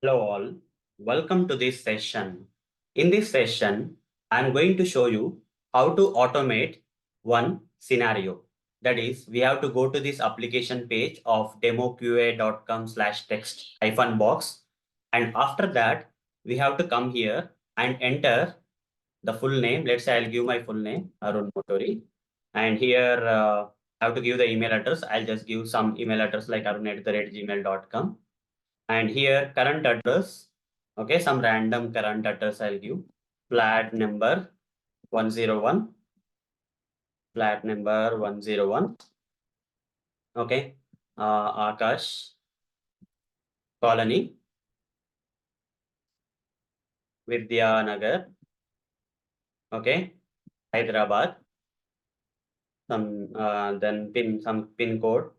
Hello all, welcome to this session. In this session, I'm going to show you how to automate one scenario. That is, we have to go to this application page of demoqa.com/text box. And after that, we have to come here and enter the full name. Let's say I'll give my full name, Arun Motori. And here I have to give the email address. I'll just give some email address like arun@gmail.com. And here current address, okay, some random current address I'll give. Flat number 101, flat number 101, okay. Akash, colony, Vidyanagar, okay, Hyderabad. Then some pin code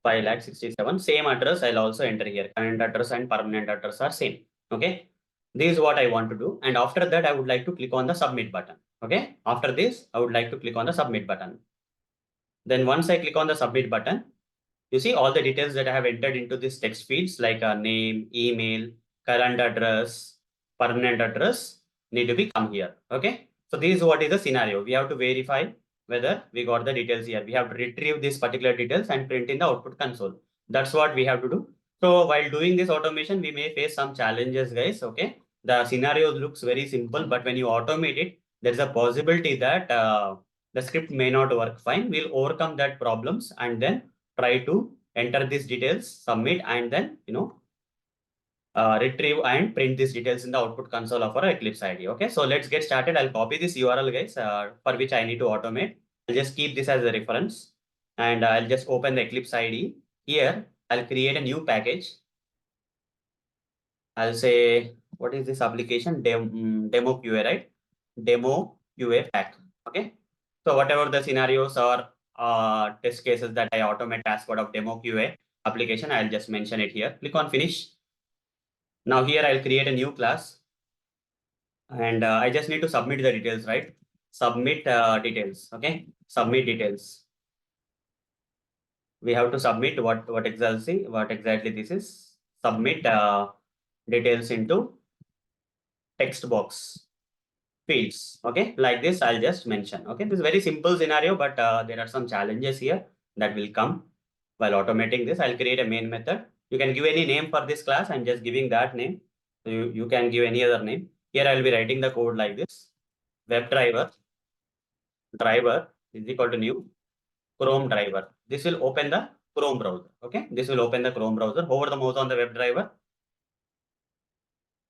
5,67,000. Same address I'll also enter here. Current address and permanent address are same. Okay. This is what I want to do. And after that, I would like to click on the submit button. Okay. After this, I would like to click on the submit button. Then once I click on the submit button, you see all the details that I have entered into this text fields like a name, email, current address, permanent address need to be come here. Okay. So this is what is the scenario. We have to verify whether we got the details here. We have to retrieve these particular details and print in the output console. That's what we have to do. So while doing this automation, we may face some challenges, guys. Okay. The scenario looks very simple, but when you automate it, there's a possibility that the script may not work fine. We'll overcome that problems and then try to enter these details, submit, and then retrieve and print these details in the output console of our Eclipse IDE. Okay, so let's get started. I'll copy this URL, guys, for which I need to automate. I'll just keep this as a reference, and I'll just open the Eclipse IDE. Here, I'll create a new package. I'll say, what is this application? Demo QA, right? Demo QA pack. Okay. So whatever the scenarios or test cases that I automate as part of demo QA application, I'll just mention it here. Click on finish. Now here I'll create a new class and I just need to submit the details, right? Submit details. Okay. Submit details. We have to submit what exactly this is. Submit details into text box fields. Okay, like this I'll just mention. Okay, this is very simple scenario, but there are some challenges here that will come while automating this. I'll create a main method. You can give any name for this class. I'm just giving that name. So you can give any other name. Here I'll be writing the code like this. Web driver is equal to new Chrome driver. This will open the Chrome browser. Okay, this will open the Chrome browser. Hover the mouse on the web driver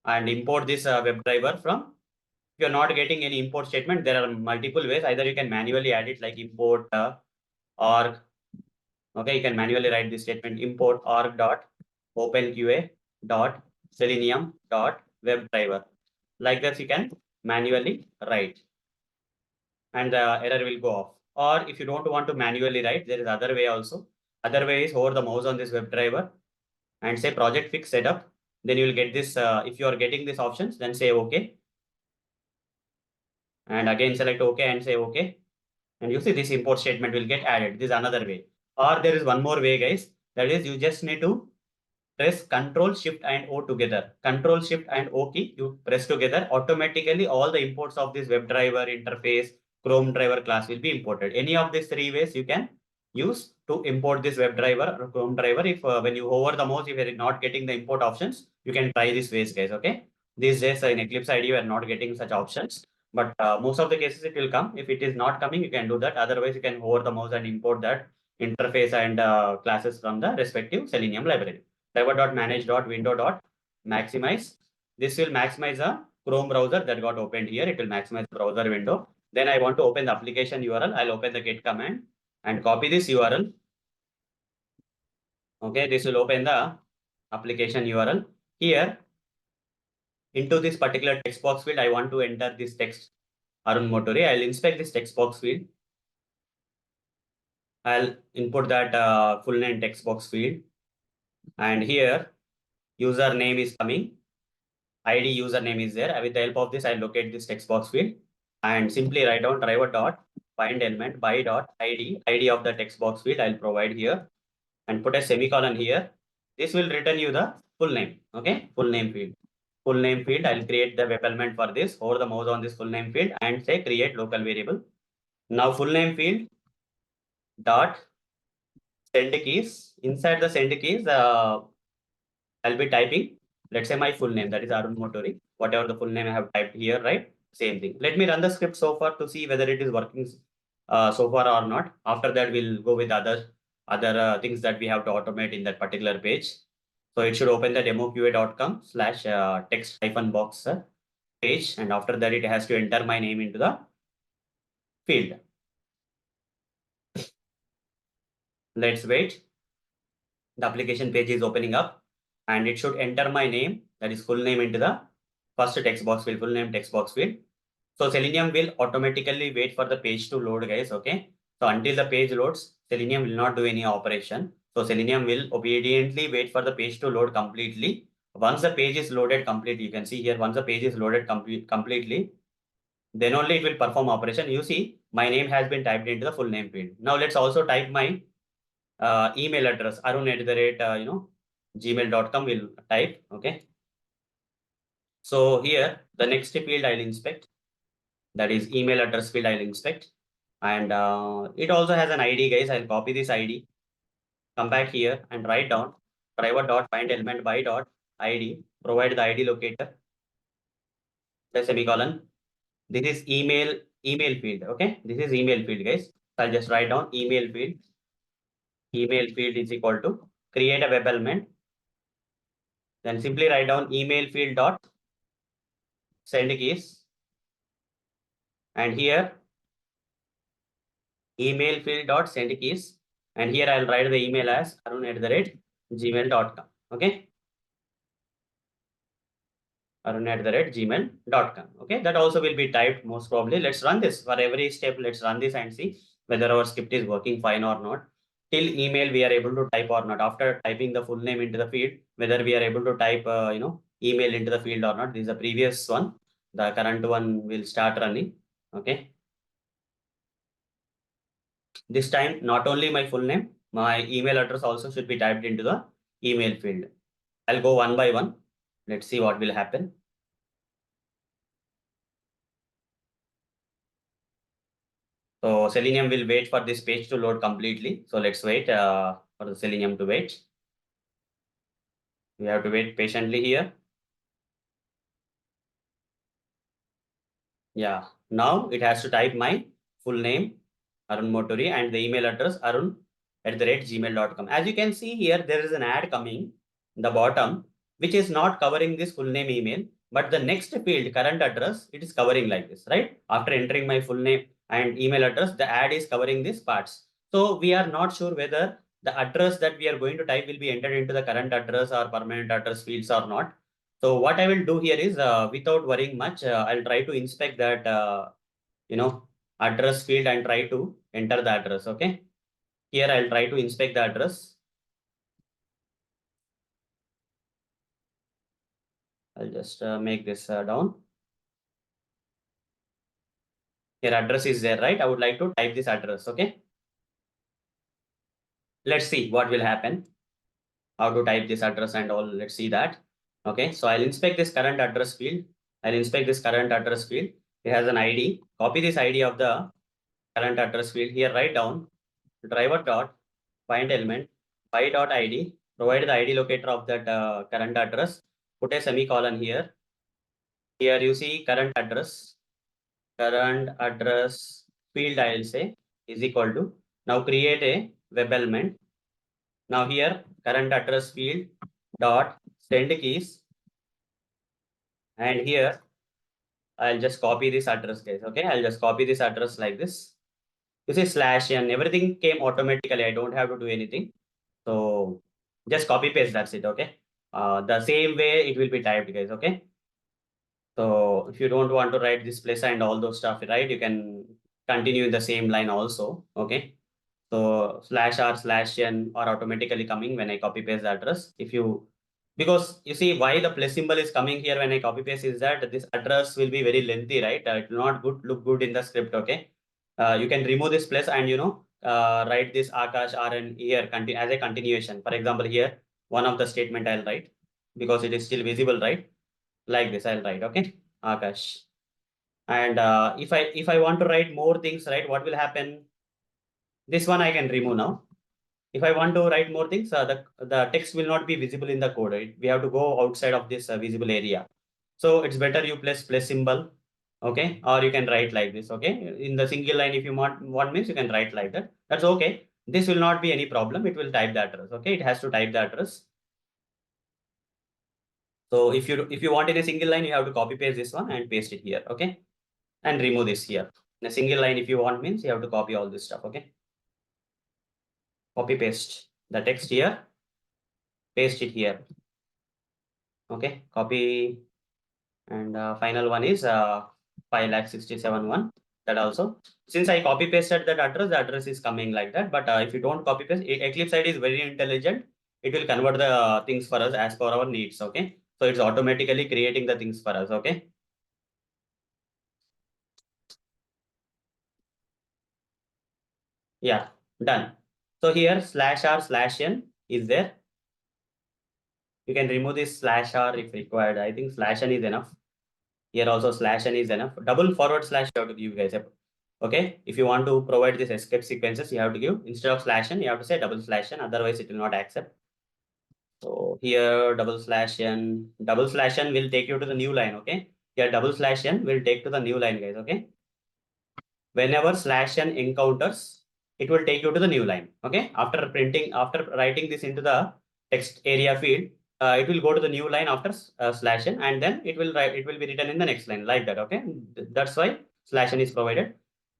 and import this web driver from. If you're not getting any import statement, there are multiple ways. Either you can manually add it like import org. Okay, you can manually write this statement import org dot openqa dot selenium dot webdriver. Like that, you can manually write and the error will go off. Or if you don't want to manually write, there is other way also. Other way is hover the mouse on this WebDriver and say project fix setup. Then you will get this. If you are getting these options, then say OK. And again, select OK and say OK. And you see this import statement will get added. This is another way. Or there is one more way, guys. That is you just need to press Control Shift and O together. Control Shift and O key you press together. Automatically all the imports of this WebDriver interface, Chrome driver class will be imported. Any of these three ways you can use to import this WebDriver or Chrome driver. If when you hover the mouse, if you're not getting the import options, you can try this ways, guys. Okay. These days in Eclipse IDE, we are not getting such options. But most of the cases it will come. If it is not coming, you can do that. Otherwise, you can hover the mouse and import that interface and classes from the respective Selenium library. Driver.manage.window.maximize. This will maximize the Chrome browser that got opened here. It will maximize the browser window. Then I want to open the application URL. I'll open the git command and copy this URL. Okay, this will open the application URL. Here, into this particular text box field, I want to enter this text Arun Motori. I'll inspect this text box field. I'll input that full name text box field. And here, username is coming. ID username is there. With the help of this, I'll locate this text box field and simply write down driver dot find element by dot ID of the text box field I'll provide here and put a semicolon here. This will return you the full name. Okay, full name field. Full name field, I'll create the web element for this, hover the mouse on this full name field and say create local variable. Now full name field dot send keys. Inside the send keys, I'll be typing, let's say my full name, that is Arun Motori, whatever the full name I have typed here, right? Same thing. Let me run the script so far to see whether it is working so far or not. After that, we'll go with other things that we have to automate in that particular page. So it should open the demoqa.com slash text hyphen box page. And after that, it has to enter my name into the field. Let's wait. The application page is opening up and it should enter my name, that is full name, into the first text box field, full name text box field. So Selenium will automatically wait for the page to load, guys. Okay. So until the page loads, Selenium will not do any operation. So Selenium will obediently wait for the page to load completely. Once the page is loaded completely, you can see here, once the page is loaded completely, then only it will perform operation. You see, my name has been typed into the full name field. Now let's also type my email address, arun at the rate, gmail.com will type. Okay. So here, the next field I'll inspect, that is email address field I'll inspect. And it also has an ID, guys. I'll copy this ID, come back here and write down driver dot find element by dot ID, provide the ID locator, the semicolon. This is email field. Okay. This is email field, guys. I'll just write down email field. Email field is equal to create a web element. Then simply write down email field dot send keys. And here email field dot send keys. And here I'll write the email as arun at the rate gmail.com. Okay. Arun at the rate gmail.com. Okay. That also will be typed most probably. Let's run this for every step. Let's run this and see whether our script is working fine or not. Till email we are able to type or not. After typing the full name into the field, whether we are able to type, email into the field or not. This is the previous one. The current one will start running. Okay. This time, not only my full name, my email address also should be typed into the email field. I'll go one by one. Let's see what will happen. So Selenium will wait for this page to load completely. So let's wait for the Selenium to wait. We have to wait patiently here. Yeah, now it has to type my full name, Arun Motori, and the email address arun at the rate gmail.com. As you can see here, there is an ad coming in the bottom, which is not covering this full name email, but the next field, current address, it is covering like this, right? After entering my full name and email address, the ad is covering these parts. So we are not sure whether the address that we are going to type will be entered into the current address or permanent address fields or not. So what I will do here is, without worrying much, I'll try to inspect that, address field and try to enter the address. Okay. Here I'll try to inspect the address. I'll just make this down. Here address is there, right? I would like to type this address. Okay. Let's see what will happen. How to type this address and all. Let's see that. Okay. So I'll inspect this current address field. I'll inspect this current address field. It has an ID. Copy this ID of the current address field. Here write down driver dot find element by dot ID. Provide the ID locator of that current address. Put a semicolon here. Here you see current address field, I'll say, is equal to, now create a web element. Now here current address field dot send keys, and here I'll just copy this address, guys. Okay, I'll just copy this address like this. You see slash and everything came automatically. I don't have to do anything. So just copy paste, that's it. Okay. The same way it will be typed, guys. Okay. So if you don't want to write this place and all those stuff, right, you can continue in the same line also. Okay. So slash r slash n are automatically coming when I copy paste the address. Because you see why the plus symbol is coming here when I copy paste is that this address will be very lengthy, right? It will not look good in the script. Okay. You can remove this plus and, write this Akash RN here as a continuation. For example, here, one of the statement I'll write. because it is still visible, right? Like this, I'll write, okay, Akash. And if I want to write more things, right, what will happen? This one I can remove now. If I want to write more things, the text will not be visible in the code. Right? We have to go outside of this visible area. So it's better you plus symbol, okay, or you can write like this, okay. In the single line, if you want means you can write like that. That's okay. This will not be any problem. It will type the address, okay. It has to type the address. So if you want in a single line, you have to copy paste this one and paste it here, okay, and remove this here. In a single line, if you want means you have to copy all this stuff, okay. Copy paste the text here, paste it here, okay. Copy. And final one is 5,67 one. That also, since I copy pasted that address, the address is coming like that. But if you don't copy paste, Eclipse side is very intelligent. It will convert the things for us as per our needs. Okay, so it's automatically creating the things for us. Okay. Yeah, done. So here /r/n is there. You can remove this /r if required. I think /n is enough. Here also /n is enough. Double forward slash you have to give guys. Okay. If you want to provide this escape sequences, you have to give instead of /n, you have to say /n. Otherwise, it will not accept. So here /n will take you to the new line. Okay. Here /n will take to the new line, guys. Okay. Whenever /n encounters, it will take you to the new line. Okay. After writing this into the text area field, it will go to the new line after /n, and then it will be written in the next line like that. Okay. That's why /n is provided.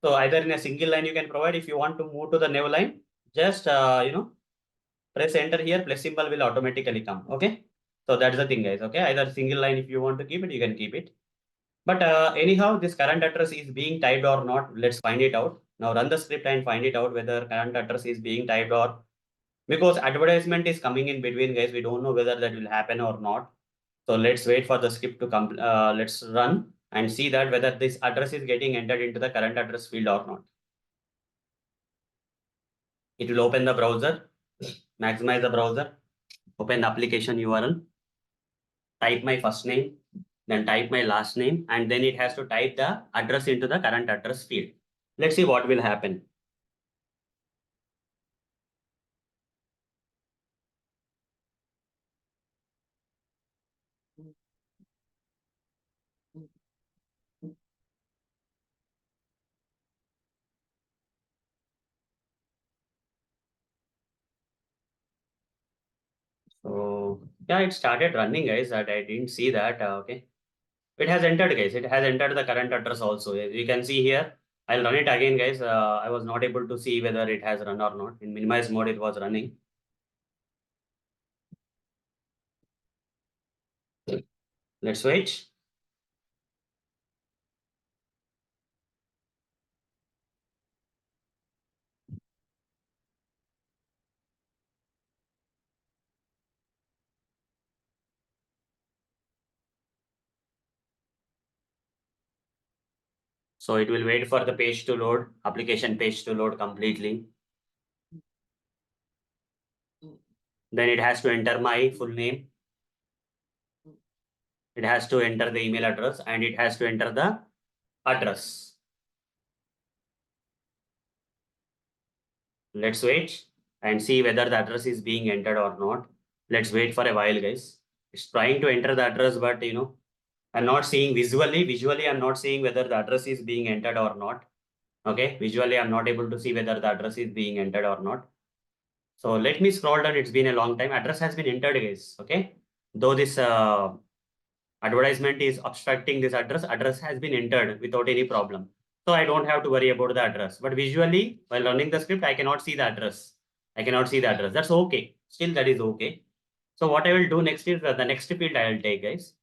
So either in a single line you can provide. If you want to move to the new line, just press enter here, plus symbol will automatically come. Okay. So that's the thing, guys. Okay. Either single line, if you want to keep it, you can keep it. But anyhow, this current address is being typed or not. Let's find it out. Now run the script and find it out whether current address is being typed or, because advertisement is coming in between, guys. We don't know whether that will happen or not. So let's wait for the script to come. Let's run and see that whether this address is getting entered into the current address field or not. It will open the browser, maximize the browser, open the application URL, type my first name, then type my last name, and then it has to type the address into the current address field. Let's see what will happen. So yeah, it started running, guys. That I didn't see that. Okay, it has entered, guys. It has entered the current address also. You can see here. I'll run it again, guys. I was not able to see whether it has run or not. In minimize mode, it was running. Let's wait. So it will wait for the page to load, application page to load completely. Then it has to enter my full name. It has to enter the email address and it has to enter the address. Let's wait and see whether the address is being entered or not. Let's wait for a while, guys. It's trying to enter the address, but I'm not seeing visually. Visually, I'm not seeing whether the address is being entered or not. Okay, visually, I'm not able to see whether the address is being entered or not. So let me scroll down. It's been a long time. Address has been entered, guys. Okay, though this advertisement is obstructing this address has been entered without any problem. So I don't have to worry about the address. But visually, while running the script, I cannot see the address. I cannot see the address. That's okay. Still, that is okay. So what I will do next is the next field I will take, guys.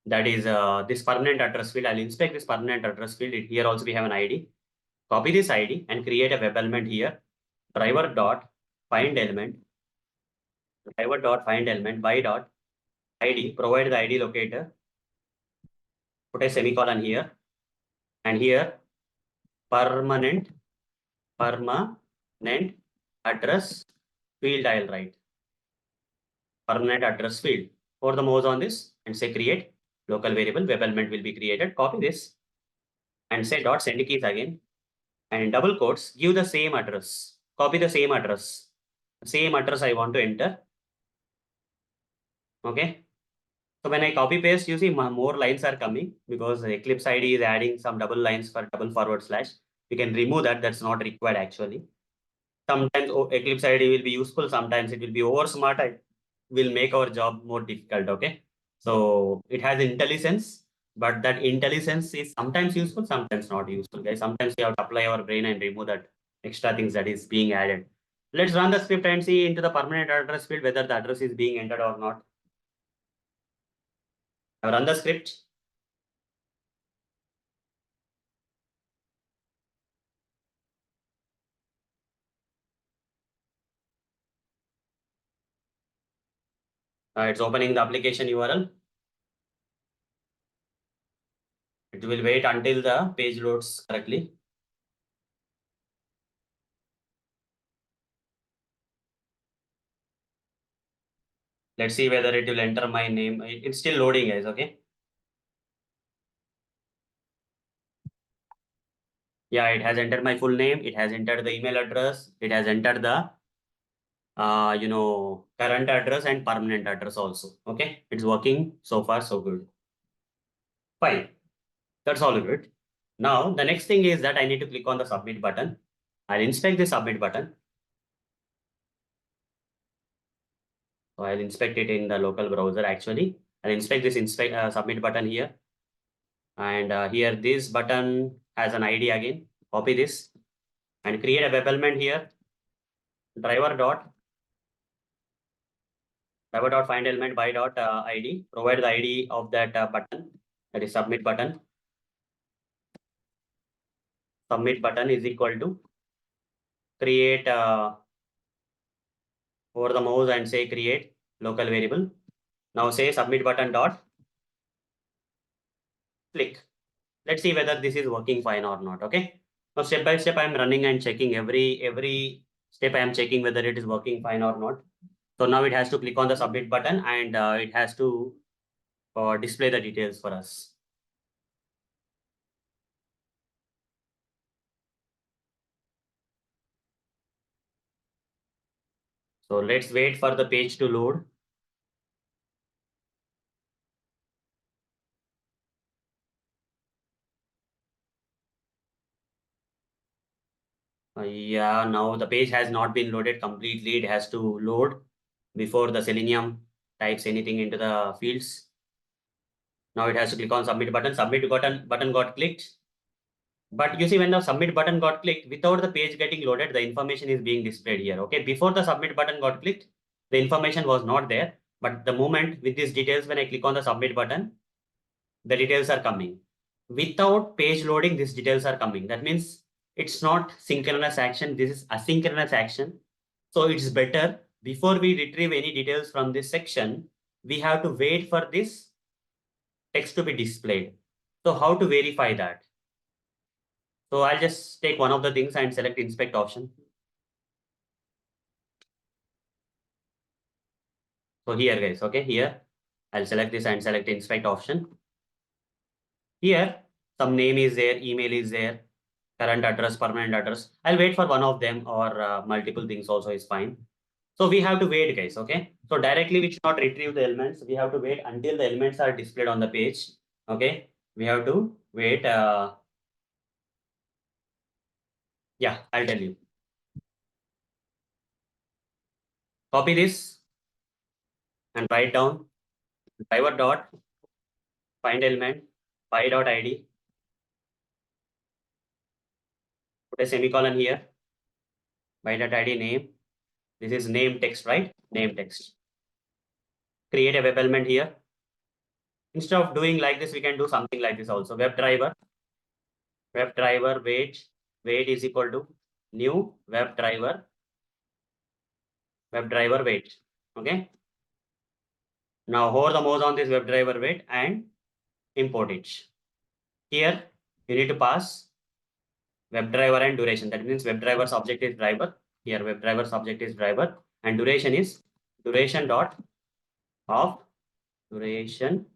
That is this permanent address field. I'll inspect this permanent address field. Here also we have an ID. Copy this ID and create a web element here. Driver dot find element. Driver dot find element by dot ID. Provide the ID locator. Put a semicolon here. And here permanent address field I'll write. Permanent address field. Hold the mouse on this and say create local variable, web element will be created. Copy this and say dot send keys again. And in double quotes, give the same address. Copy the same address. Same address I want to enter. Okay. So when I copy paste, you see more lines are coming because Eclipse ID is adding some double lines for double forward slash. You can remove that. That's not required actually. Sometimes Eclipse ID will be useful. Sometimes it will be over smart. I will make our job more difficult. Okay. So it has intelligence, but that intelligence is sometimes useful, sometimes not useful, guys. Sometimes you have to apply our brain and remove that extra things that is being added. Let's run the script and see into the permanent address field whether the address is being entered or not. I run the script. It's opening the application URL. It will wait until the page loads correctly. Let's see whether it will enter my name. It's still loading, guys. Okay. Yeah, it has entered my full name. It has entered the email address. It has entered the current address and permanent address also. Okay, it's working so far, so good. Fine, that's all good. Now, the next thing is that I need to click on the submit button. I'll inspect the submit button. So I'll inspect it in the local browser actually. I'll inspect this submit button here. And here, this button has an ID again. Copy this and create a web element here. Driver dot find element by dot ID. Provide the ID of that button, that is submit button. Submit button is equal to create over the mouse and say create local variable. Now say submit button dot click. Let's see whether this is working fine or not. Okay. Now step by step I'm running and checking every step I am checking whether it is working fine or not. So now it has to click on the submit button and it has to display the details for us. So let's wait for the page to load. Yeah, now the page has not been loaded completely. It has to load before the Selenium types anything into the fields. Now it has to click on submit button. Submit button got clicked. But you see, when the submit button got clicked, without the page getting loaded, the information is being displayed here. Okay, before the submit button got clicked, the information was not there. But the moment with these details, when I click on the submit button, the details are coming. Without page loading, these details are coming. That means it's not synchronous action. This is asynchronous action. So it's better before we retrieve any details from this section, we have to wait for this text to be displayed. So how to verify that? So I'll just take one of the things and select inspect option. So here guys, okay, here I'll select this and select inspect option. Here some name is there, email is there, current address, permanent address. I'll wait for one of them or multiple things also is fine. So we have to wait guys, okay. So directly we should not retrieve the elements. We have to wait until the elements are displayed on the page. Okay, we have to wait. Yeah, I'll tell you. Copy this and write down driver dot find element by dot id. Put a semicolon here. By dot id name. This is name text, right? Name text. Create a web element here. Instead of doing like this, we can do something like this also. Web driver wait is equal to new web driver wait. Okay. Now hover the mouse on this web driver wait and import it. Here you need to pass WebDriver and duration. That means WebDriver subject is driver. Here WebDriver subject is driver and duration is duration dot of duration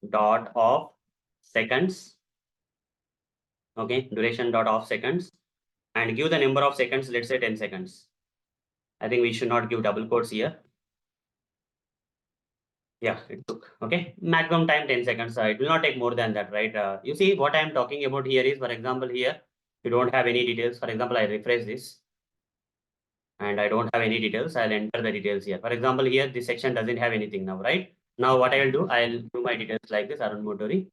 dot of seconds. Okay, duration dot of seconds, and give the number of seconds, let's say 10 seconds. I think we should not give double quotes here. Yeah, it took. Okay, maximum time 10 seconds. It will not take more than that, right? You see what I am talking about here is, for example, here you don't have any details. For example, I refresh this and I don't have any details. I'll enter the details here. For example, here this section doesn't have anything now, right? Now what I will do, I'll do my details like this. Arun Motori,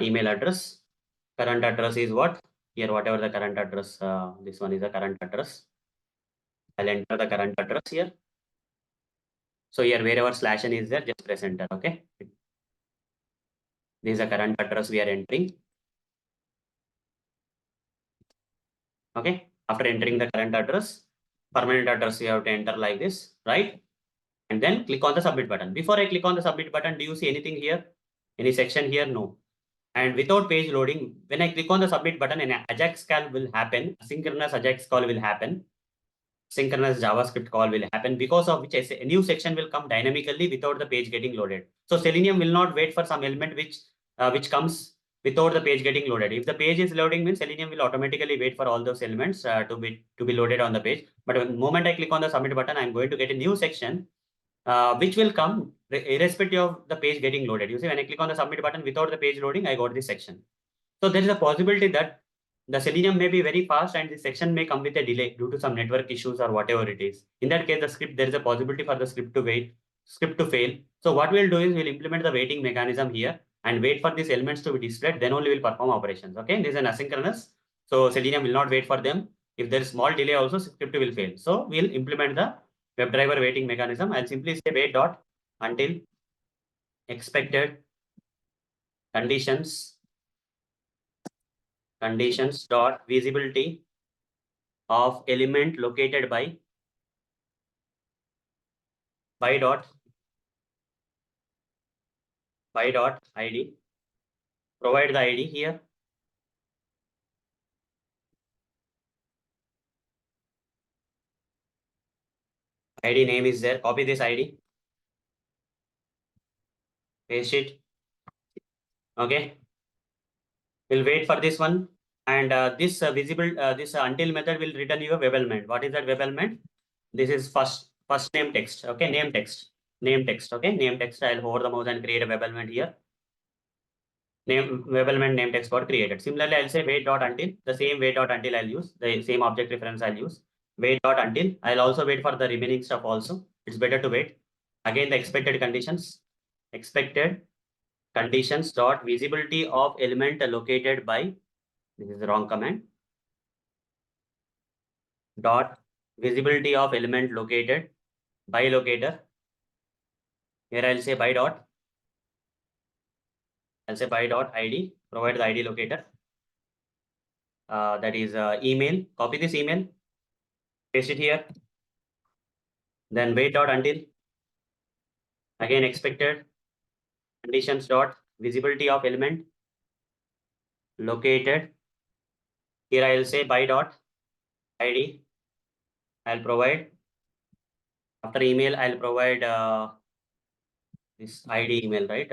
email address. Current address is what? Here, whatever the current address, this one is the current address. I'll enter the current address here. So here, wherever slash n is there, just press enter. Okay. This is the current address we are entering. Okay. After entering the current address, permanent address you have to enter like this, right? And then click on the submit button. Before I click on the submit button, do you see anything here? Any section here? No. And without page loading, when I click on the submit button, an Ajax call will happen. Synchronous Ajax call will happen. Synchronous JavaScript call will happen, because of which a new section will come dynamically without the page getting loaded. So Selenium will not wait for some element which comes without the page getting loaded. If the page is loading, means Selenium will automatically wait for all those elements to be loaded on the page. But the moment I click on the submit button, I'm going to get a new section which will come irrespective of the page getting loaded. You see, when I click on the submit button without the page loading, I got this section. So there is a possibility that the Selenium may be very fast and the section may come with a delay due to some network issues or whatever it is. In that case, the script, there is a possibility for the script to fail. So what we'll do is we'll implement the waiting mechanism here and wait for these elements to be displayed. Then only we'll perform operations. Okay, this is an asynchronous. So Selenium will not wait for them. If there is small delay also, script will fail. So we'll implement the WebDriver waiting mechanism. I'll simply say wait dot until expected conditions dot visibility of element located by dot id. Provide the id here. ID name is there. Copy this ID. Paste it. Okay. We'll wait for this one. And this until method will return you a web element. What is that web element? This is first name text. Okay, name text. Okay, name text. I'll hover the mouse and create a web element here. Web element name text got created. Similarly, I'll say wait dot until. The same wait dot until I'll use. The same object reference I'll use. Wait dot until. I'll also wait for the remaining stuff also. It's better to wait. Again, the expected conditions. Expected conditions dot visibility of element located by. This is the wrong command. Dot visibility of element located by locator. Here I'll say by dot. I'll say by dot id. Provide the id locator. That is email. Copy this email. Paste it here. Then wait dot until. Again expected conditions dot visibility of element located. Here I will say by dot id. I'll provide. After email, I'll provide this id email, right?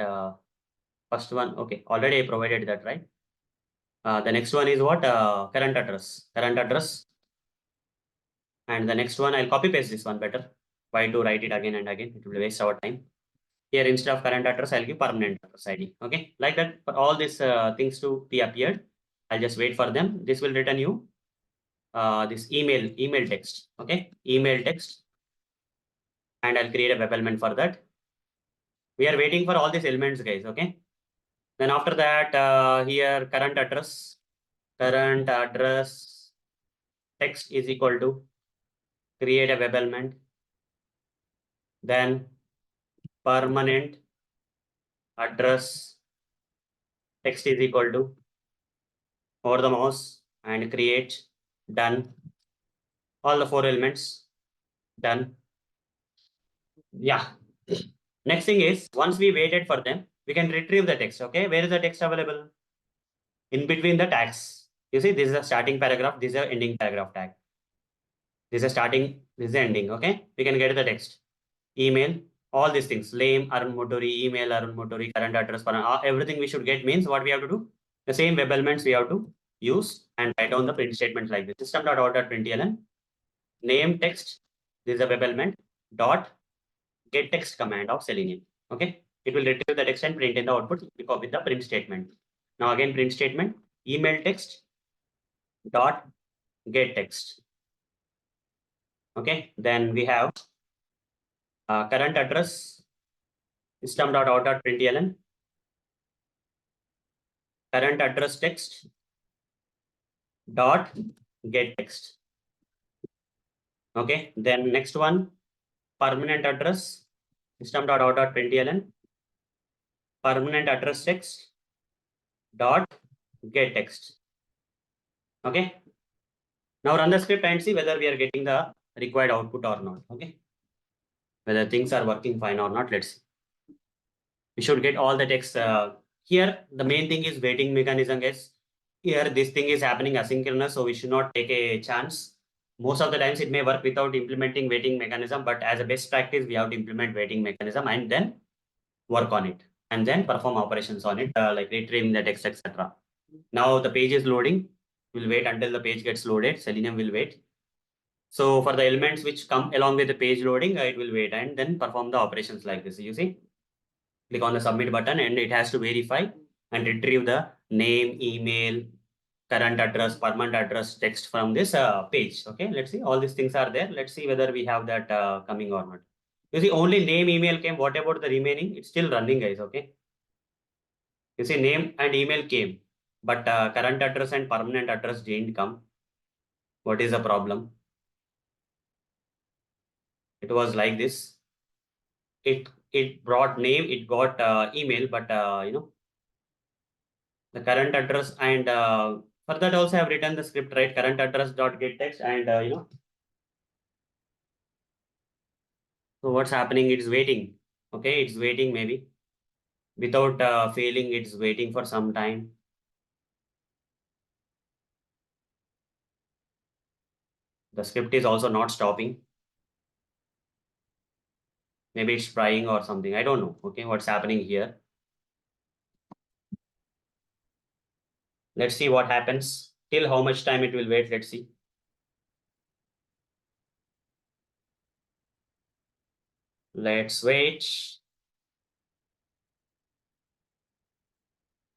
First one, okay. Already I provided that, right? The next one is what? Current address. And the next one, I'll copy paste this one better. Why to write it again and again? It will waste our time. Here instead of current address, I'll give permanent address ID. Okay, like that. For all these things to be appeared, I'll just wait for them. This will return you this email text. Okay, email text, and I'll create a web element for that. We are waiting for all these elements, guys. Okay. Then after that, here current address text is equal to create a web element. Then permanent address text is equal to over the mouse and create. Done. All the 4 elements done. Yeah. Next thing is, once we waited for them, we can retrieve the text. Okay, where is the text available? In between the tags. You see, this is a starting paragraph, this is a ending paragraph tag. This is a starting, this is the ending. Okay, we can get the text. Email, all these things, name, Arun Motori, email, Arun Motori, current address, everything we should get means what we have to do? The same web elements we have to use and write down the print statements like this. System.out.println, name text, this is a web element, dot get text command of Selenium. Okay. It will retrieve the text and print in the output with the print statement. Now again, print statement, email text, dot get text. Okay. Then we have current address, system.out.println, current address text, dot get text. Okay. Then next one, permanent address, system.out.println, permanent address text, dot get text. Okay. Now run the script and see whether we are getting the required output or not. Okay. Whether things are working fine or not. Let's see. We should get all the text. Here, the main thing is waiting mechanism, guys. Here, this thing is happening asynchronous, so we should not take a chance. Most of the times it may work without implementing waiting mechanism, but as a best practice, we have to implement waiting mechanism and then work on it and then perform operations on it, like retrieving the text, etc. Now the page is loading. We'll wait until the page gets loaded. Selenium will wait. So for the elements which come along with the page loading, it will wait and then perform the operations like this. You see, click on the submit button and it has to verify and retrieve the name, email, current address, permanent address text from this page. Okay, let's see. All these things are there. Let's see whether we have that coming or not. You see, only name, email came. What about the remaining? It's still running, guys. Okay. You see, name and email came, but current address and permanent address didn't come. What is the problem? It was like this. It brought name, it got email, but the current address and for that also I have written the script, right? Current address dot get text and so what's happening? It's waiting. Okay, it's waiting maybe without failing. It's waiting for some time. The script is also not stopping. Maybe it's trying or something. I don't know. Okay, what's happening here? Let's see what happens. Till how much time it will wait. Let's see. Let's wait.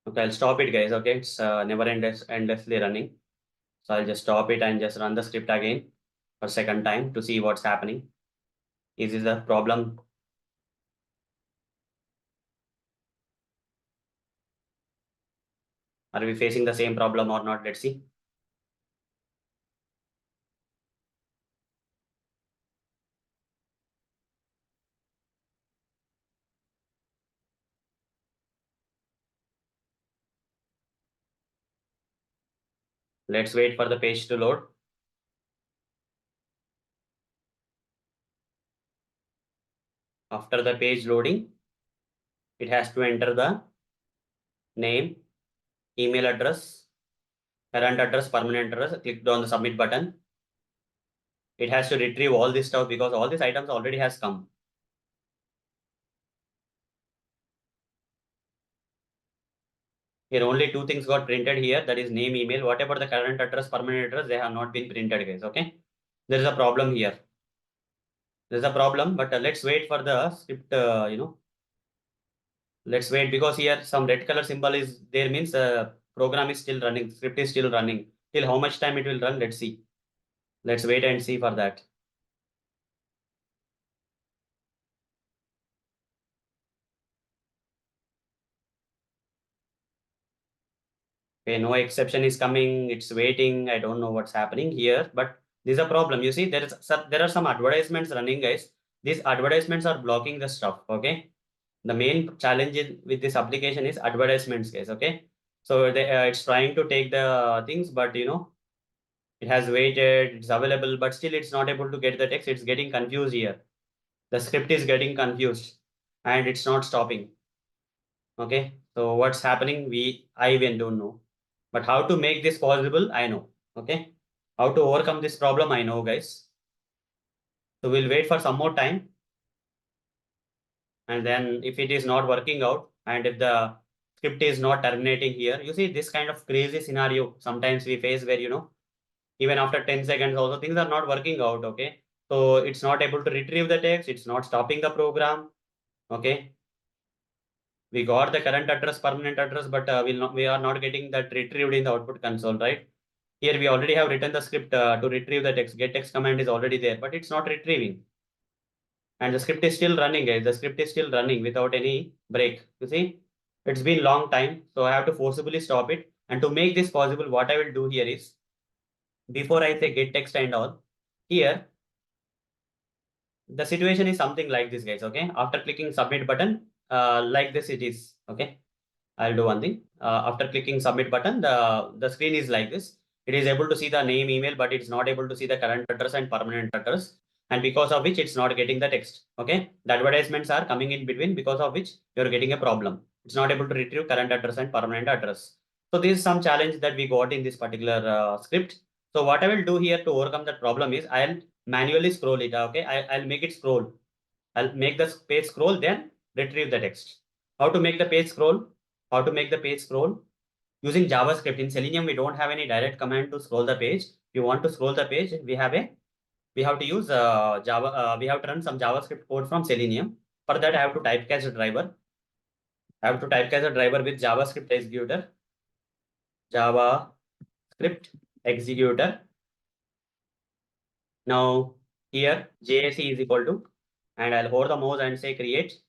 Okay, I'll stop it, guys. Okay, it's never endlessly running. So I'll just stop it and just run the script again for second time to see what's happening. Is this a problem? Are we facing the same problem or not? Let's see. Let's wait for the page to load. After the page loading, it has to enter the name, email address, current address, permanent address. Click on the submit button. It has to retrieve all this stuff because all these items already has come. Here only two things got printed here. That is name, email. What about the current address, permanent address? They have not been printed, guys. Okay. There is a problem here. There's a problem, but let's wait for the script, let's wait because here some red color symbol is there means program is still running, script is still running. Till how much time it will run? Let's see. Let's wait and see for that. Okay, no exception is coming. It's waiting. I don't know what's happening here, but there's a problem. You see, there are some advertisements running, guys. These advertisements are blocking the stuff. Okay. The main challenge with this application is advertisements, guys. Okay. So it's trying to take the things, but it has waited, it's available, but still it's not able to get the text. It's getting confused here. The script is getting confused and it's not stopping. Okay. So what's happening? I even don't know. But how to make this possible, I know. Okay. How to overcome this problem, I know, guys. So we'll wait for some more time. And then if it is not working out, and if the script is not terminating here, you see this kind of crazy scenario sometimes we face where, even after 10 seconds also things are not working out. Okay. So it's not able to retrieve the text. It's not stopping the program. Okay. We got the current address, permanent address, but we are not getting that retrieved in the output console, right? Here we already have written the script to retrieve the text. Get text command is already there, but it's not retrieving. And the script is still running, guys. The script is still running without any break. You see, it's been long time, so I have to forcibly stop it. And to make this possible, what I will do here is, before I say get text and all, here the situation is something like this, guys. Okay, after clicking submit button, like this it is. Okay, I'll do one thing. After clicking submit button, the screen is like this. It is able to see the name, email, but it's not able to see the current address and permanent address. And because of which it's not getting the text. Okay. The advertisements are coming in between, because of which you're getting a problem. It's not able to retrieve current address and permanent address. So this is some challenge that we got in this particular script. So what I will do here to overcome that problem is I'll manually scroll it. Okay. I'll make it scroll. I'll make the page scroll, then retrieve the text. How to make the page scroll? How to make the page scroll? Using JavaScript. In Selenium, we don't have any direct command to scroll the page. If you want to scroll the page, we have to use Java. We have to run some JavaScript code from Selenium. For that, I have to typecast a driver. I have to typecast a driver with JavaScript executor. JavaScript executor. Now here JSE is equal to, and I'll hold the mouse and say create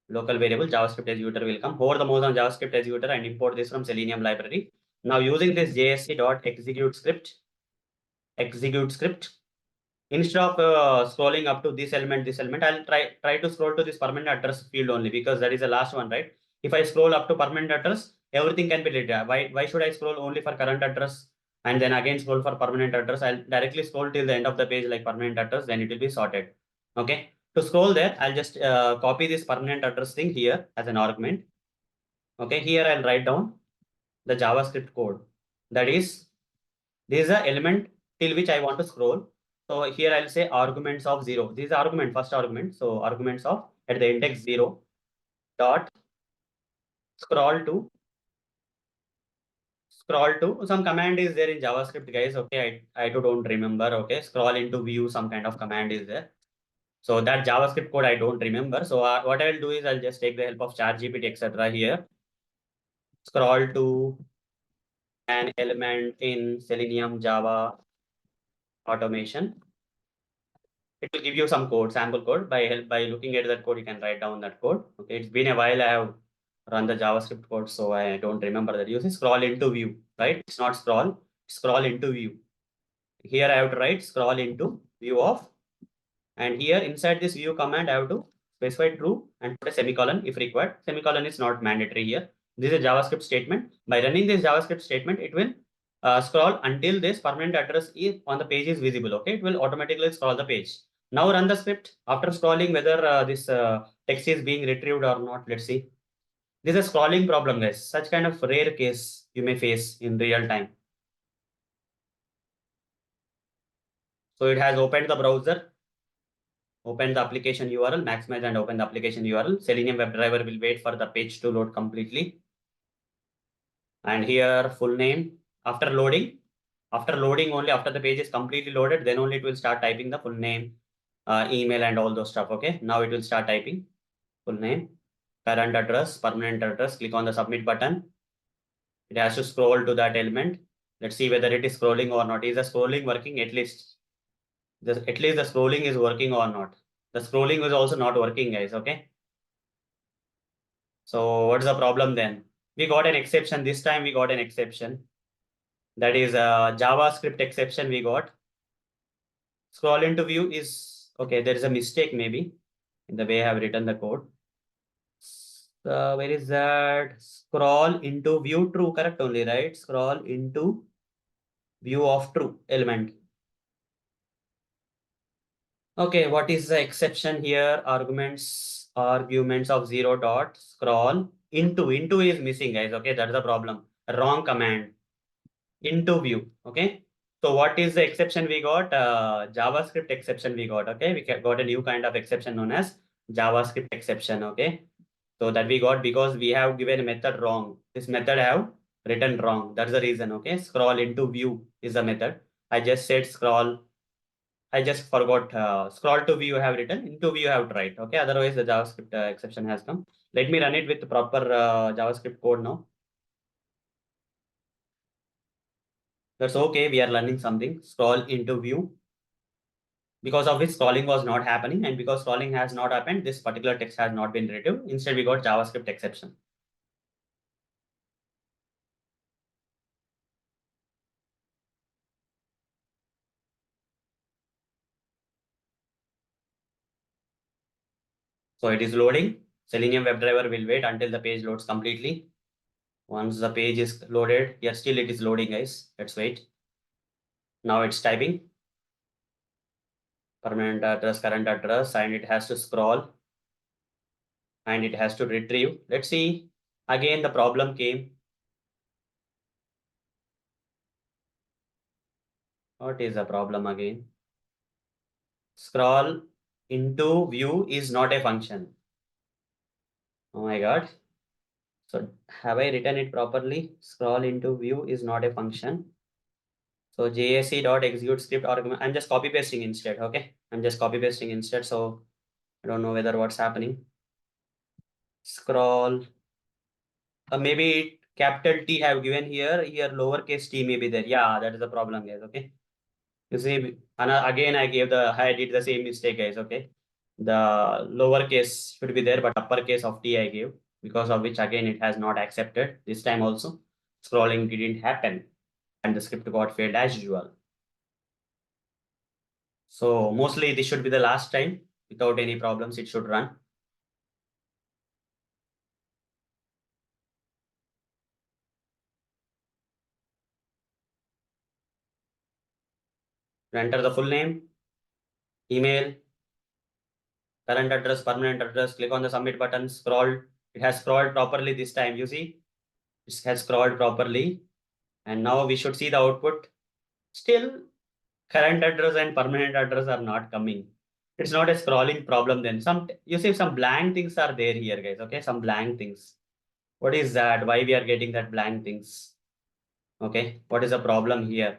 local variable JavaScript executor will come. Hover the mouse on JavaScript executor and import this from Selenium library. Now using this JSC.execute script, instead of scrolling up to this element, I'll try to scroll to this permanent address field only, because that is the last one, right? If I scroll up to permanent address, everything can be deleted. Why should I scroll only for current address and then again scroll for permanent address? I'll directly scroll till the end of the page like permanent address, then it will be sorted. Okay. To scroll there, I'll just copy this permanent address thing here as an argument. Okay. Here I'll write down the JavaScript code. That is, this is the element till which I want to scroll. So here I'll say arguments of 0. This is argument, first argument. So arguments of at the index 0 dot scroll to some command is there in JavaScript, guys. Okay, I too don't remember. Okay, scroll into view, some kind of command is there. So that JavaScript code I don't remember. So what I will do is I'll just take the help of ChatGPT, etc. here. Scroll to an element in Selenium Java Automation. It will give you some code, sample code. By looking at that code, you can write down that code. Okay, it's been a while I have run the JavaScript code, so I don't remember that. Use scroll into view, right? It's not scroll into view. Here I have to write scroll into view of, and here inside this view command, I have to specify true and put a semicolon if required. Semicolon is not mandatory here. This is a JavaScript statement. By running this JavaScript statement, it will scroll until this permanent address is on the page is visible. Okay, it will automatically scroll the page. Now run the script. After scrolling, whether this text is being retrieved or not. Let's see. This is a scrolling problem, guys. Such kind of rare case you may face in real time. So it has opened the browser, open the application URL, maximize and open the application URL. Selenium WebDriver will wait for the page to load completely. And here full name, after loading only after the page is completely loaded, then only it will start typing the full name, email and all those stuff. Okay, now it will start typing full name, current address, permanent address. Click on the submit button. It has to scroll to that element. Let's see whether it is scrolling or not. Is the scrolling working? At least the scrolling is working or not. The scrolling is also not working, guys. Okay, so what's the problem then? We got an exception. This time we got an exception. That is a JavaScript exception we got. Scroll into view is okay. There is a mistake maybe in the way I have written the code. Where is that? Scroll into view true, correct only, right? Scroll into view of true element. Okay, what is the exception here? Arguments of 0 dot scroll into is missing, guys. Okay, that's the problem. Wrong command. Into view. Okay. So what is the exception we got? JavaScript exception we got. Okay, we got a new kind of exception known as JavaScript exception. Okay. So that we got because we have given a method wrong. This method have written wrong. That's the reason. Okay. Scroll into view is the method. I just said scroll. I just forgot scroll to view have written into view have tried. Okay. Otherwise the JavaScript exception has come. Let me run it with the proper JavaScript code now. That's okay. We are learning something. Scroll into view. Because of which scrolling was not happening, and because scrolling has not happened, this particular text has not been retrieved. Instead, we got JavaScript exception. So it is loading. Selenium WebDriver will wait until the page loads completely. Once the page is loaded, yeah, still it is loading, guys. Let's wait. Now it's typing permanent address, current address, and it has to scroll and it has to retrieve. Let's see. Again, the problem came. What is the problem again? Scroll into view is not a function. Oh my God. So have I written it properly? Scroll into view is not a function. So JSC.execute script argument. I'm just copy pasting instead. Okay. I'm just copy pasting instead. So I don't know whether what's happening. Scroll. Maybe capital T have given here. Here lowercase t may be there. Yeah, that is the problem, guys. Okay. You see, again I did the same mistake, guys. Okay. The lowercase should be there, but uppercase of t I gave, because of which again it has not accepted. This time also scrolling didn't happen and the script got failed as usual. So mostly this should be the last time. Without any problems, it should run. Enter the full name, email, current address, permanent address. Click on the submit button. Scroll. It has scrolled properly this time. You see, it has scrolled properly. And now we should see the output. Still, current address and permanent address are not coming. It's not a scrolling problem then. You see some blank things are there here, guys. Okay, some blank things. What is that? Why we are getting that blank things? Okay, what is the problem here?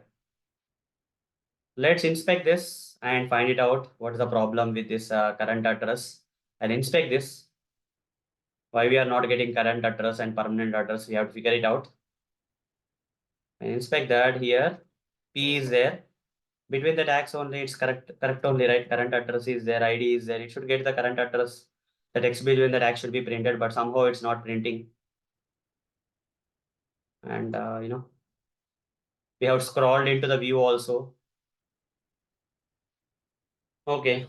Let's inspect this and find it out. What is the problem with this current address? I'll inspect this. Why we are not getting current address and permanent address? We have to figure it out. And inspect that here. P is there. Between the tags only, it's correct only, right? Current address is there, ID is there. It should get the current address. The text between the tags should be printed, but somehow it's not printing. And we have scrolled into the view also. Okay.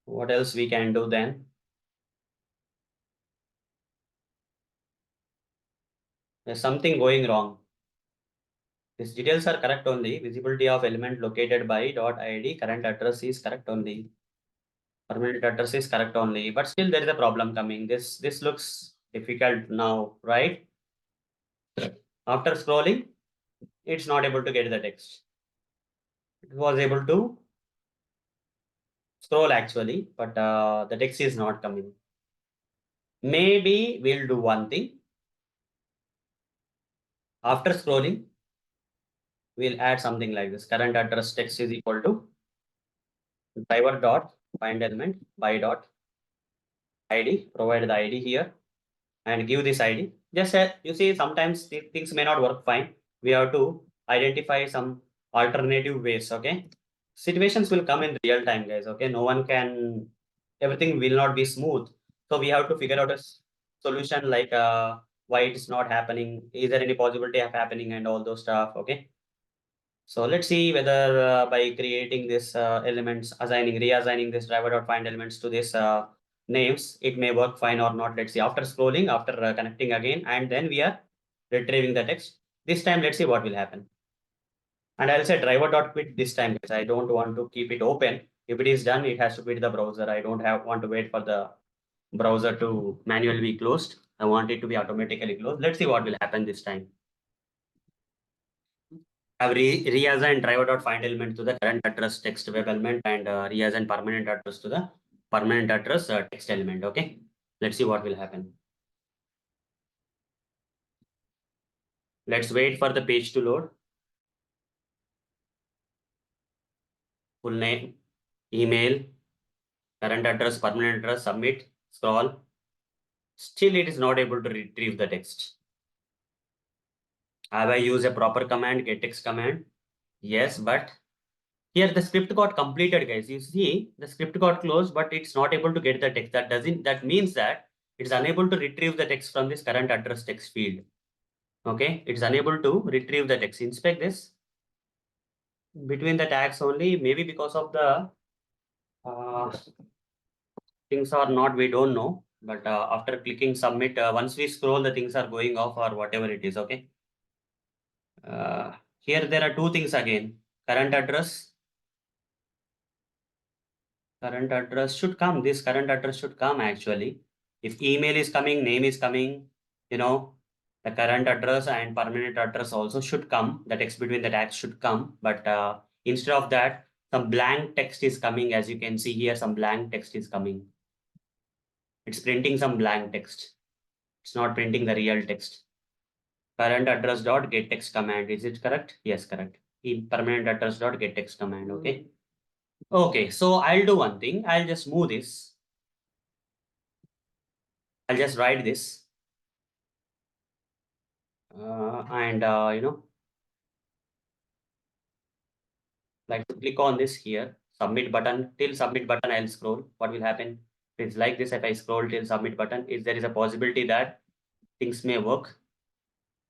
What else we can do then? There's something going wrong. These details are correct only. Visibility of element located by dot .id. Current address is correct only. Permanent address is correct only. But still there is a problem coming. This looks difficult now, right? After scrolling, it's not able to get the text. It was able to scroll actually, but the text is not coming. Maybe we'll do one thing. After scrolling, we'll add something like this. Current address text is equal to driver dot find element by dot ID. Provide the ID here and give this ID. Just you see, sometimes things may not work fine. We have to identify some alternative ways. Okay, situations will come in real time, guys. Okay, no one can. Everything will not be smooth. So we have to figure out a solution like why it's not happening. Is there any possibility of happening and all those stuff? Okay. So let's see whether by creating this elements, reassigning this driver.find elements to this names, it may work fine or not. Let's see after scrolling, after connecting again, and then we are retrieving the text. This time, let's see what will happen. And I'll say driver.quit this time because I don't want to keep it open. If it is done, it has to quit the browser. I don't want to wait for the browser to manually be closed. I want it to be automatically closed. Let's see what will happen this time. I've reassigned driver.find element to the current address text web element and reassigned permanent address to the permanent address text element. Okay, let's see what will happen. Let's wait for the page to load. Full name, email, current address, permanent address, submit, scroll. Still, it is not able to retrieve the text. Have I used a proper command, get text command? Yes, but here the script got completed, guys. You see, the script got closed, but it's not able to get the text. That means that it's unable to retrieve the text from this current address text field. Okay, it's unable to retrieve the text. Inspect this between the tags only, maybe because of the things are not, we don't know. But after clicking submit, once we scroll, the things are going off or whatever it is. Okay. Here there are two things again. Current address should come. This current address should come actually. If email is coming, name is coming, you know, the current address and permanent address also should come. The text between the tags should come. But instead of that, some blank text is coming. As you can see here, some blank text is coming. It's printing some blank text. It's not printing the real text. Current address dot get text command. Is it correct? Yes, correct. Permanent address dot get text command. Okay. Okay, so I'll do one thing. I'll just move this. I'll just write this. And like to click on this here, submit button. Till submit button, I'll scroll. What will happen? It's like this. If I scroll till submit button, is there is a possibility that things may work.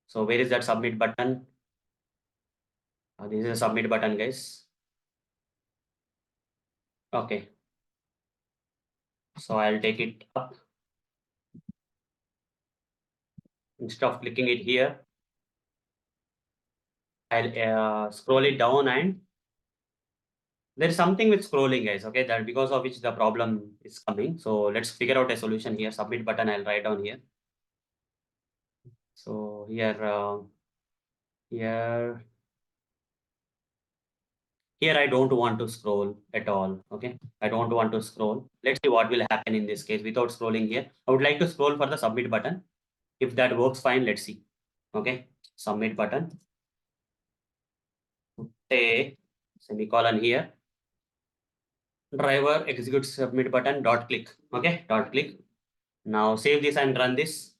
So where is that submit button? This is a submit button, guys. Okay. So I'll take it up. Instead of clicking it here, I'll scroll it down, and there is something with scrolling, guys. Okay, that because of which the problem is coming. So let's figure out a solution here. Submit button, I'll write down here. So here I don't want to scroll at all. Okay, I don't want to scroll. Let's see what will happen in this case without scrolling here. I would like to scroll for the submit button. If that works fine, let's see. Okay, submit button. Say semicolon here. Driver execute submit button dot click. Okay, dot click. Now save this and run this.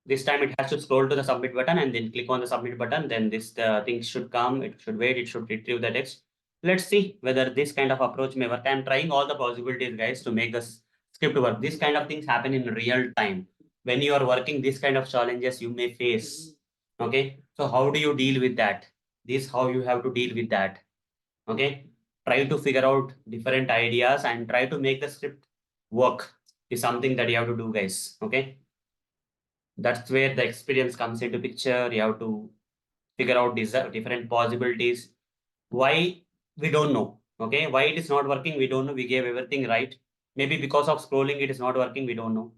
This time it has to scroll to the submit button and then click on the submit button. Then this thing should come. It should wait. It should retrieve the text. Let's see whether this kind of approach may work. I'm trying all the possibilities, guys, to make this script work. This kind of things happen in real time. When you are working, this kind of challenges you may face. Okay. So how do you deal with that? This how you have to deal with that. Okay. Try to figure out different ideas and try to make the script work is something that you have to do, guys. Okay. That's where the experience comes into picture. You have to figure out these different possibilities. Why we don't know. Okay, why it is not working, we don't know. We gave everything right. Maybe because of scrolling, it is not working. We don't know.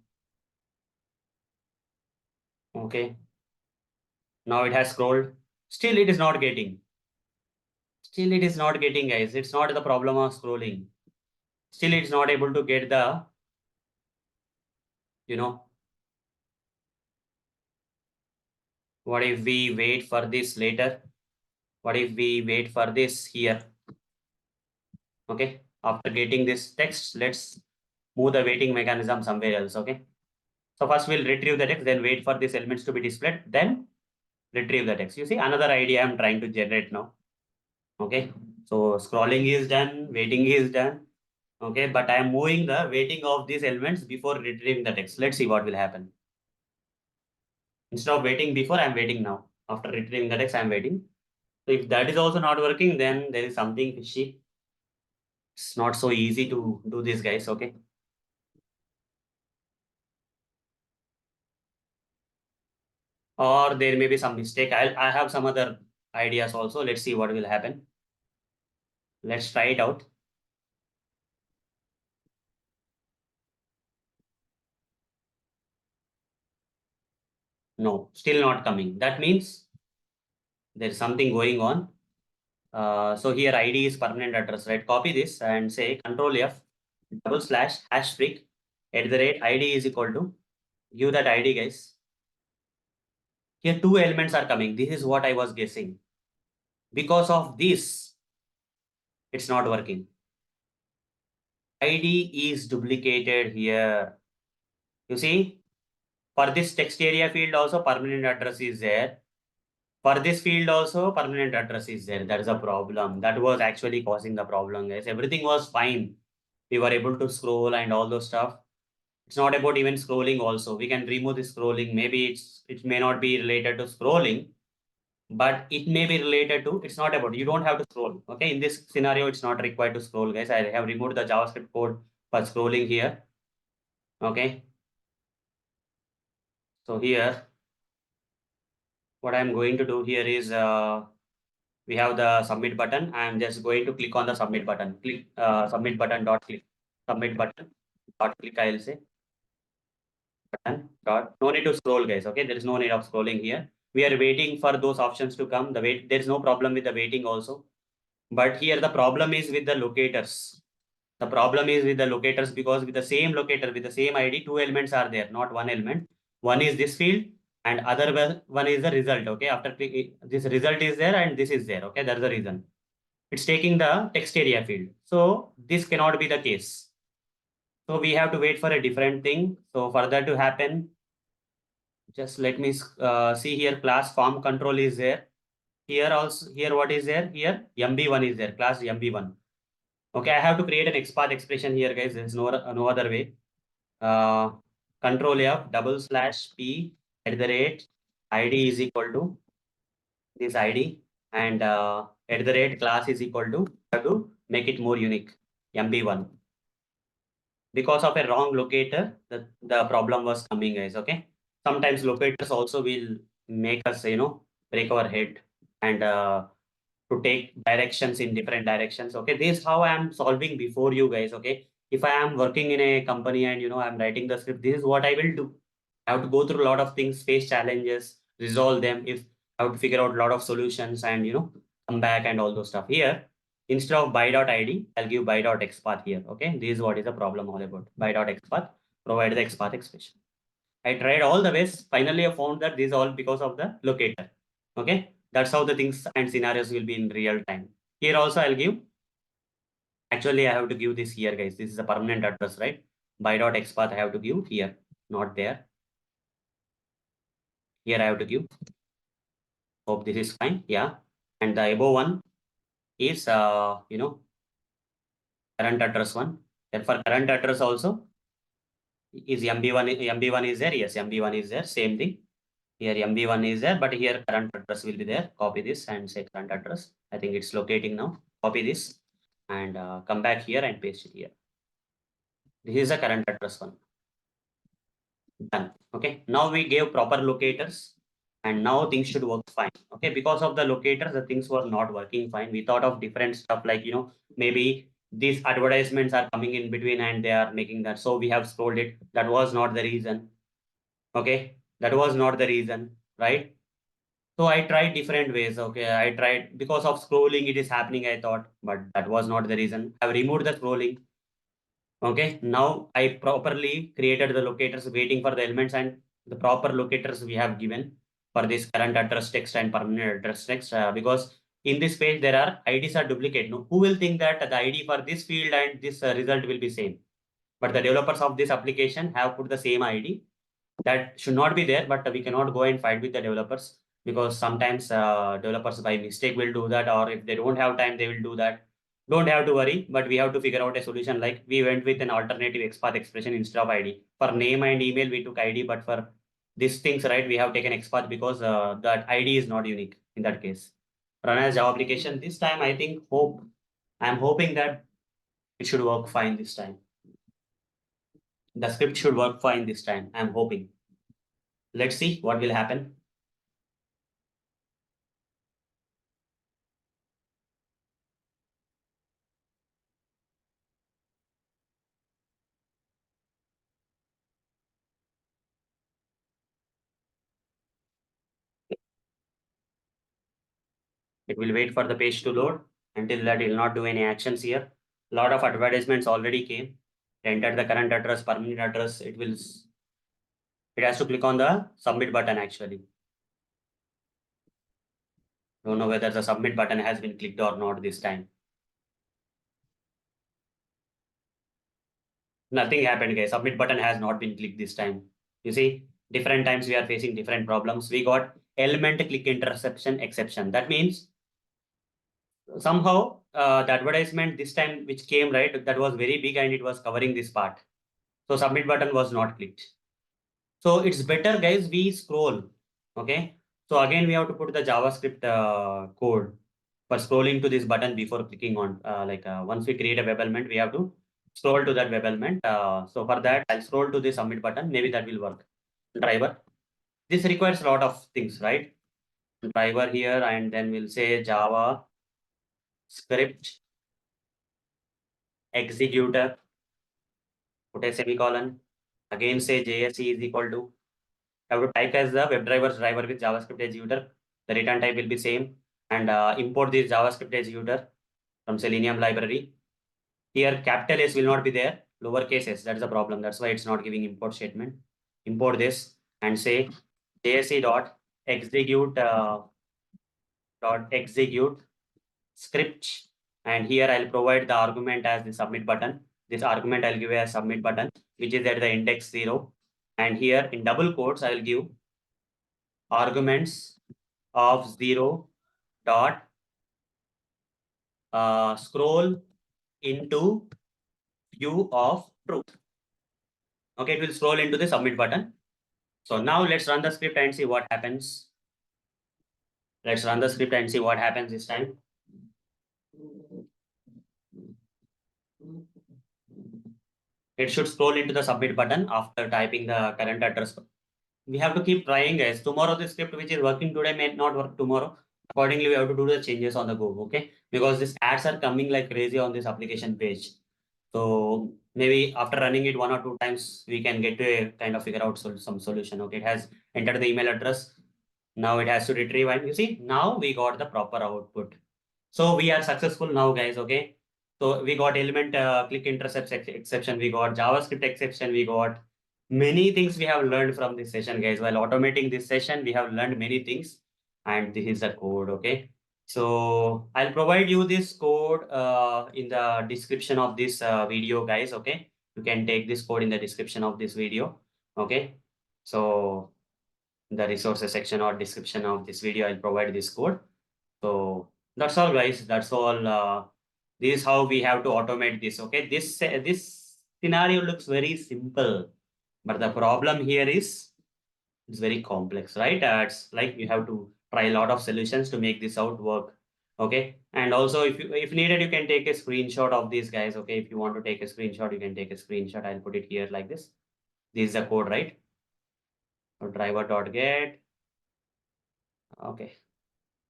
Okay, now it has scrolled. Still, it is not getting. Still, it is not getting, guys. It's not the problem of scrolling. Still, it's not able to get the, you know, what if we wait for this later? What if we wait for this here? Okay, after getting this text, let's move the waiting mechanism somewhere else. Okay, so first we'll retrieve the text, then wait for these elements to be displayed, then retrieve the text. You see another idea I'm trying to generate now. Okay, so scrolling is done, waiting is done. Okay, but I'm moving the waiting of these elements before retrieving the text. Let's see what will happen. Instead of waiting before, I'm waiting now. After retrieving the text, I'm waiting. So if that is also not working, then there is something fishy. It's not so easy to do this, guys. Okay. Or there may be some mistake. I have some other ideas also. Let's see what will happen. Let's try it out. No, still not coming. That means There is something going on. So here ID is permanent address, right? Copy this and say control F double slash hash freak at the rate ID is equal to, give that ID, guys. Here two elements are coming. This is what I was guessing. Because of this, it's not working. ID is duplicated here. You see, for this text area field also permanent address is there. For this field also permanent address is there. That is a problem. That was actually causing the problem, guys. Everything was fine. We were able to scroll and all those stuff. It's not about even scrolling also. We can remove the scrolling. Maybe it may not be related to scrolling, but it may be related to, it's not about, you don't have to scroll. Okay. In this scenario, it's not required to scroll, guys. I have removed the JavaScript code for scrolling here. Okay. So here, what I'm going to do here is we have the submit button. I'm just going to click on the submit button. Click submit button dot click. Submit button dot click. I'll say button dot. No need to scroll, guys. Okay, there is no need of scrolling here. We are waiting for those options to come. The wait. There is no problem with the waiting also. But here the problem is with the locators. The problem is with the locators because with the same locator, with the same ID, two elements are there, not one element. One is this field and other one is the result. Okay, after this result is there and this is there. Okay, that's the reason. It's taking the text area field. So this cannot be the case. So we have to wait for a different thing. So for that to happen, just let me see here. Class form control is there. Here also, here what is there? Here MB1 is there. Class MB1. Okay, I have to create an XPath expression here, guys. There's no other way. Uh, control F double slash P at the rate ID is equal to this ID and at the rate class is equal to, have to make it more unique, MB1. Because of a wrong locator, the problem was coming, guys. Okay. Sometimes locators also will make us, break our head and to take directions in different directions. Okay. This is how I am solving before you guys. Okay. If I am working in a company and I'm writing the script, this is what I will do. I have to go through a lot of things, face challenges, resolve them. If I have to figure out a lot of solutions and come back and all those stuff. Here, instead of by.id, I'll give by.xpath here. Okay, this is what is the problem all about. By.xpath, provide the xpath expression. I tried all the ways. Finally, I found that this is all because of the locator. Okay, that's how the things and scenarios will be in real time. Here also, I'll give. Actually, I have to give this here, guys. This is a permanent address, right? By.xpath, I have to give here, not there. Here, I have to give. Hope this is fine. Yeah, and the above one is current address one. Then for current address also is MB1 is there. Yes, MB1 is there. Same thing. Here MB1 is there, but here current address will be there. Copy this and say current address. I think it's locating now. Copy this and come back here and paste it here. This is the current address one. Done. Okay. Now we gave proper locators and now things should work fine. Okay. Because of the locators, the things were not working fine. We thought of different stuff like, maybe these advertisements are coming in between and they are making that. So we have scrolled it. That was not the reason. Okay. That was not the reason. Right. So I tried different ways. Okay. I tried because of scrolling, it is happening, I thought, but that was not the reason. I've removed the scrolling. Okay, now I properly created the locators waiting for the elements and the proper locators we have given for this current address text and permanent address text because in this page there are IDs are duplicate. No, who will think that the ID for this field and this result will be same? But the developers of this application have put the same ID that should not be there, but we cannot go and fight with the developers because sometimes developers by mistake will do that, or if they don't have time, they will do that. Don't have to worry, but we have to figure out a solution. Like we went with an alternative XPath expression instead of ID. For name and email, we took ID, but for these things, right, we have taken XPath because that ID is not unique in that case. Run as Java application. This time, I think, I'm hoping that it should work fine this time. The script should work fine this time. I'm hoping. Let's see what will happen. It will wait for the page to load. Until that, it will not do any actions here. A lot of advertisements already came. Enter the current address, permanent address. It has to click on the submit button actually. Don't know whether the submit button has been clicked or not this time. Nothing happened, guys. Submit button has not been clicked this time. You see, different times we are facing different problems. We got element click interception exception. That means somehow the advertisement this time which came, right, that was very big and it was covering this part. So submit button was not clicked. So it's better, guys, we scroll. Okay. So again, we have to put the JavaScript code for scrolling to this button before clicking on. Once we create a web element, we have to scroll to that web element. So for that, I'll scroll to the submit button. Maybe that will work. Driver. This requires a lot of things, right? Driver here, and then we'll say Java script executor. Put a semicolon. Again, say JSE is equal to. I have to type as the WebDriver's driver with JavaScript executor. The return type will be same. And import this JavaScript executor from Selenium library. Here, capital S will not be there. Lowercase s, that's the problem. That's why it's not giving import statement. Import this and say JSE dot execute script. And here I'll provide the argument as the submit button. This argument I'll give a submit button, which is at the index 0. And here in double quotes, I will give arguments of 0 dot scroll into view of truth. Okay, it will scroll into the submit button. So now let's run the script and see what happens. Let's run the script and see what happens this time. It should scroll into the submit button after typing the current address. We have to keep trying, guys. Tomorrow the script which is working today may not work tomorrow. Accordingly, we have to do the changes on the go, okay? Because these ads are coming like crazy on this application page. So maybe after running it 1 or 2 times, we can get to a kind of figure out some solution. Okay, it has entered the email address. Now it has to retrieve, and you see, now we got the proper output. So we are successful now, guys. Okay. So we got element click intercept exception. We got JavaScript exception. We got many things we have learned from this session, guys. While automating this session, we have learned many things, and this is the code. Okay. So I'll provide you this code in the description of this video, guys. Okay. You can take this code in the description of this video. Okay. So the resources section or description of this video, I'll provide this code. So that's all, guys. That's all. This is how we have to automate this. Okay, this scenario looks very simple, but the problem here is it's very complex, right? It's like you have to try a lot of solutions to make this out work. Okay, and also if needed, you can take a screenshot of these, guys. Okay, if you want to take a screenshot, you can take a screenshot. I'll put it here like this. This is the code, right? So driver.get. Okay,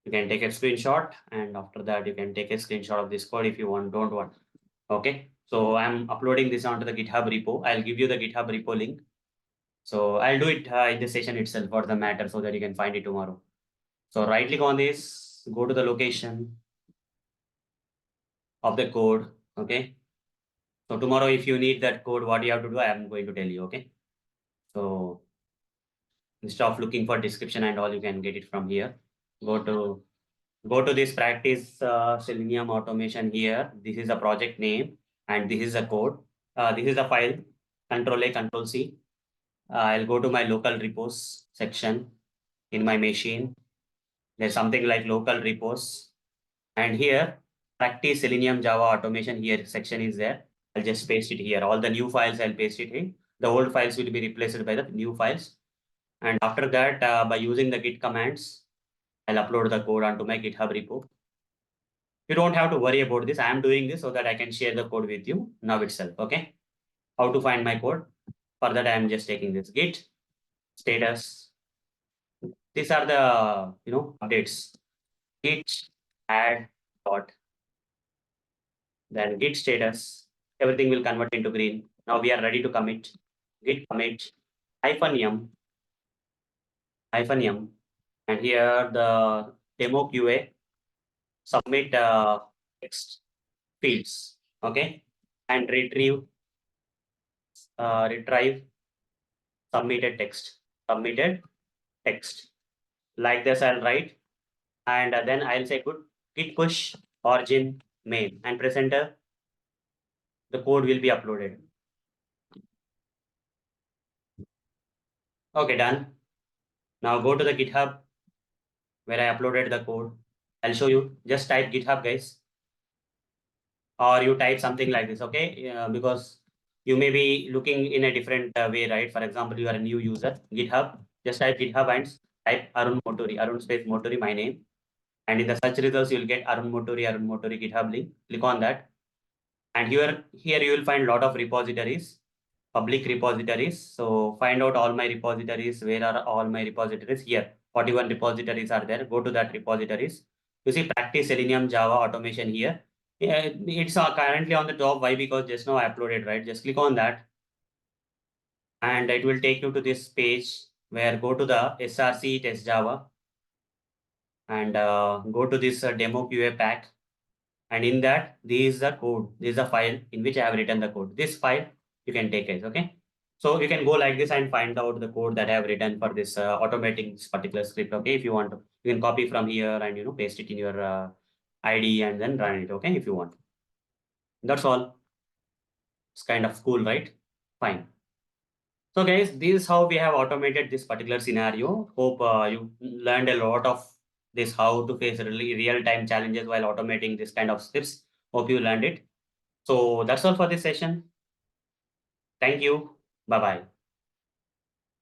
you can take a screenshot, and after that you can take a screenshot of this code if you don't want. Okay, so I'm uploading this onto the GitHub repo. I'll give you the GitHub repo link. So I'll do it in the session itself for the matter so that you can find it tomorrow. So right click on this, go to the location of the code. Okay, so tomorrow if you need that code, what you have to do, I am going to tell you. Okay, so instead of looking for description and all, you can get it from here. Go to this practice Selenium automation here. This is a project name and this is a code. This is a file, Control A, Control C. I'll go to my local repos section in my machine. There's something like local repos. And here, practice Selenium Java automation here section is there. I'll just paste it here. All the new files, I'll paste it in. The old files will be replaced by the new files. And after that, by using the git commands, I'll upload the code onto my GitHub repo. You don't have to worry about this. I am doing this so that I can share the code with you now itself. Okay. How to find my code? For that, I am just taking this git status. These are the updates. Git add dot, then git status. Everything will convert into green. Now we are ready to commit. Git commit -m, and here the demo QA. submit text fields, okay, and retrieve submitted text. Like this, I'll write, and then I'll say good git push origin main and press enter. The code will be uploaded. Okay, done. Now go to the GitHub where I uploaded the code. I'll show you. Just type GitHub, guys, or you type something like this, okay? Because you may be looking in a different way, right? For example, you are a new user, GitHub. Just type GitHub and type Arun Motori, Arun space Motori, my name. And in the search results, you'll get Arun Motori GitHub link. Click on that. And here you will find a lot of repositories, public repositories. So find out all my repositories. Where are all my repositories? Here, 41 repositories are there. Go to that repositories. You see practice Selenium Java automation here. Yeah, it's currently on the top. Why? Because just now I uploaded, right? Just click on that and it will take you to this page where go to the SRC test Java and go to this demo QA pack. And in that, this is the code. This is the file in which I have written the code. This file you can take it, okay? So you can go like this and find out the code that I have written for this automating this particular script, okay? If you want to, you can copy from here and paste it in your ID and then run it, okay? If you want. That's all. It's kind of cool, right? Fine. So guys, this is how we have automated this particular scenario. Hope you learned a lot of this, how to face really real-time challenges while automating this kind of scripts. Hope you learned it. So that's all for this session. Thank you. Bye-bye.